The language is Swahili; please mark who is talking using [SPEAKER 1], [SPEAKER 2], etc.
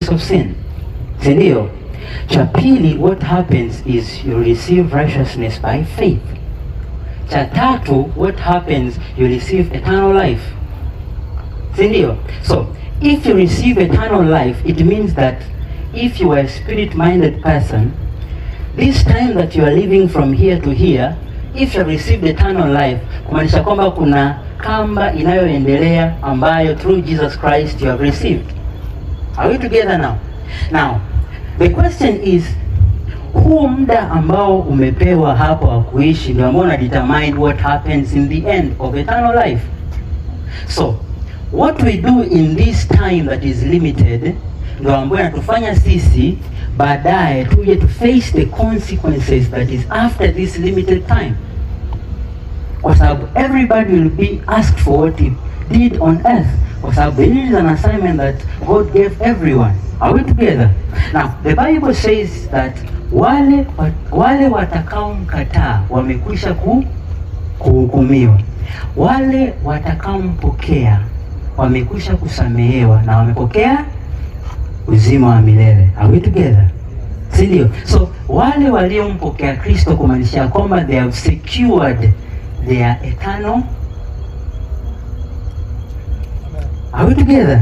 [SPEAKER 1] of sin. Sindio? Cha pili, what happens is you receive righteousness by faith. Cha tatu, what happens, you receive eternal life. Sindio? So, if you receive eternal life, it means that if you are a spirit-minded person, this time that you are living from here to here, if you have received eternal life, kumaanisha kwamba kuna kamba inayoendelea ambayo through Jesus Christ you have received. Are we together now? Now, the question is, huu muda ambao umepewa hapo wa kuishi ndio ambao una determine what happens in the end of eternal life. So, what we do in this time that is limited ndio ambayo inatufanya sisi baadaye tuje to face the consequences that is after this limited time. Kwa sababu everybody will be asked for what he did on earth. Kwa sababu it is an assignment that God gave everyone. Are we together? Now, the Bible says that wale watakaomkataa wamekwisha kuhukumiwa. Wale watakaompokea wamekwisha kusamehewa na wamepokea uzima wa milele. Are we together? Sindio? So, wale waliompokea Kristo kumaanisha kwamba they have secured their eternal. Are we together?